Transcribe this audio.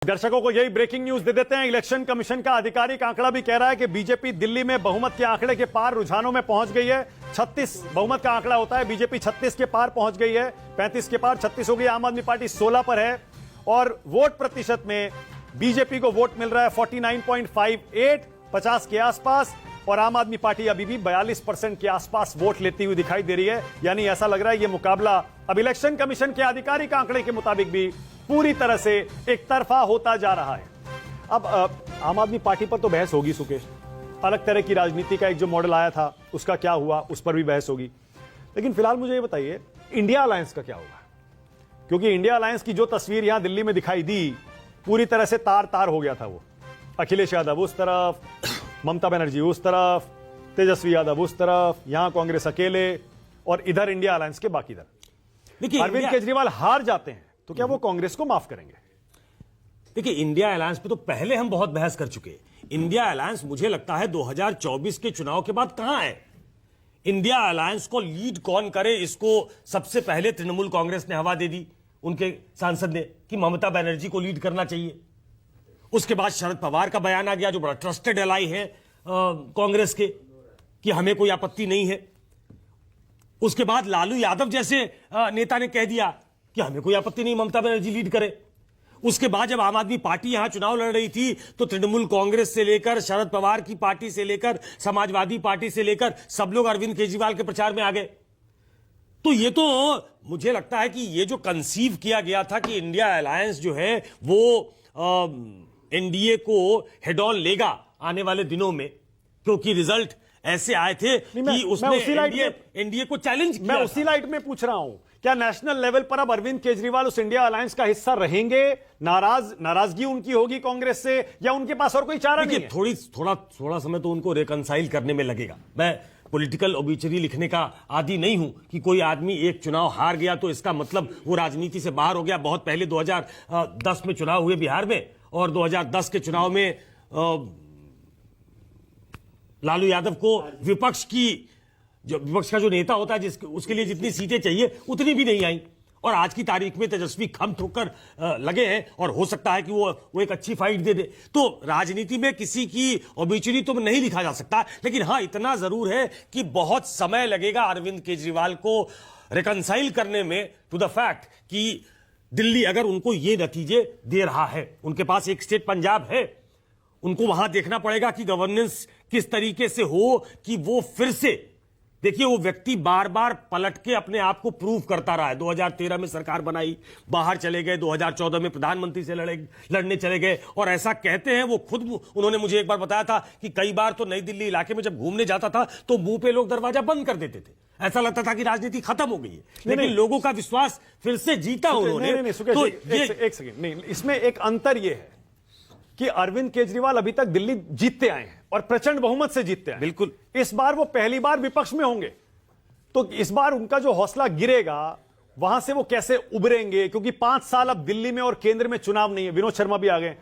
दर्शकों को यही ब्रेकिंग न्यूज दे देते हैं। इलेक्शन कमीशन का आधिकारिक आंकड़ा भी कह रहा है कि बीजेपी दिल्ली में बहुमत के आंकड़े के पार रुझानों में पहुंच गई है। 36 बहुमत का आंकड़ा होता है, बीजेपी 36 के पार पहुंच गई है, 35 के पार 36 हो गई। आम आदमी पार्टी 16 पर है और वोट प्रतिशत में बीजेपी को वोट मिल रहा है 49.58, 50 के आसपास, और आम आदमी पार्टी अभी भी 42% के आसपास वोट लेती हुई दिखाई दे रही है। यानी ऐसा लग रहा है ये मुकाबला अब इलेक्शन कमीशन के आधिकारिक आंकड़े के मुताबिक भी पूरी तरह से एक तरफा होता जा रहा है। अब आम आदमी पार्टी पर तो बहस होगी सुकेश, अलग तरह की राजनीति का एक जो मॉडल आया था उसका क्या हुआ, उस पर भी बहस होगी। लेकिन फिलहाल मुझे ये बताइए इंडिया अलायंस का क्या होगा, क्योंकि इंडिया अलायंस की जो तस्वीर यहां दिल्ली में दिखाई दी पूरी तरह से तार तार हो गया था। वो अखिलेश यादव उस तरफ, ममता बनर्जी उस तरफ, तेजस्वी यादव उस तरफ, यहां कांग्रेस अकेले और इधर इंडिया अलायंस के बाकी दल। देखिए अरविंद केजरीवाल हार जाते हैं तो क्या वो कांग्रेस को माफ करेंगे? देखिए इंडिया अलायंस पे तो पहले हम बहुत बहस कर चुके। इंडिया अलायंस मुझे लगता है 2024 के चुनाव के बाद कहां है। इंडिया अलायंस को लीड कौन करे, इसको सबसे पहले तृणमूल कांग्रेस ने हवा दे दी, उनके सांसद ने, कि ममता बनर्जी को लीड करना चाहिए। उसके बाद शरद पवार का बयान आ गया, जो बड़ा ट्रस्टेड एलाई है कांग्रेस के, कि हमें कोई आपत्ति नहीं है। उसके बाद लालू यादव जैसे नेता ने कह दिया कि हमें कोई आपत्ति नहीं ममता बनर्जी लीड करे। उसके बाद जब आम आदमी पार्टी यहां चुनाव लड़ रही थी तो तृणमूल कांग्रेस से लेकर शरद पवार की पार्टी से लेकर समाजवादी पार्टी से लेकर सब लोग अरविंद केजरीवाल के प्रचार में आ गए। तो ये तो मुझे लगता है कि ये जो कंसीव किया गया था कि इंडिया अलायंस जो है वो एनडीए को हेड ऑन लेगा आने वाले दिनों में, क्योंकि रिजल्ट ऐसे आए थे कि उसने एनडीए को चैलेंज किया। मैं उसी लाइट में पूछ रहा हूं, क्या नेशनल लेवल पर अब अरविंद केजरीवाल उस इंडिया अलायंस का हिस्सा रहेंगे? नाराजगी उनकी होगी कांग्रेस से, या उनके पास और कोई चारा नहीं है? थोड़ा समय तो उनको रिकंसाइल करने में लगेगा। मैं पॉलिटिकल ओबिचरी लिखने का आदी नहीं हूं कि कोई आदमी एक चुनाव हार गया तो इसका मतलब वो राजनीति से बाहर हो गया। बहुत पहले 2010 में चुनाव हुए बिहार में, और 2010 के चुनाव में लालू यादव को विपक्ष का जो नेता होता है उसके लिए जितनी सीटें चाहिए उतनी भी नहीं आई, और आज की तारीख में तेजस्वी खम ठोकर लगे हैं, और हो सकता है कि वो एक अच्छी फाइट दे दे। तो राजनीति में किसी की ओबिचुरी तो नहीं लिखा जा सकता, लेकिन हाँ इतना जरूर है कि बहुत समय लगेगा अरविंद केजरीवाल को रिकंसाइल करने में टू द फैक्ट कि दिल्ली अगर उनको ये नतीजे दे रहा है। उनके पास एक स्टेट पंजाब है, उनको वहां देखना पड़ेगा कि गवर्नेंस किस तरीके से हो कि वो फिर से, देखिए वो व्यक्ति बार बार पलट के अपने आप को प्रूव करता रहा है। 2013 में सरकार बनाई, बाहर चले गए, 2014 में प्रधानमंत्री से लड़ने चले गए, और ऐसा कहते हैं वो खुद, उन्होंने मुझे एक बार बताया था कि कई बार तो नई दिल्ली इलाके में जब घूमने जाता था तो मुंह पे लोग दरवाजा बंद कर देते थे, ऐसा लगता था कि राजनीति खत्म हो गई है। लेकिन लोगों का विश्वास फिर से जीता उन्होंने। एक सेकेंड, नहीं, इसमें एक अंतर यह है कि अरविंद केजरीवाल अभी तक दिल्ली जीतते आए हैं और प्रचंड बहुमत से जीतते हैं। बिल्कुल, इस बार वो पहली बार विपक्ष में होंगे, तो इस बार उनका जो हौसला गिरेगा, वहां से वो कैसे उभरेंगे? क्योंकि 5 साल अब दिल्ली में और केंद्र में चुनाव नहीं है। विनोद शर्मा भी आ गए।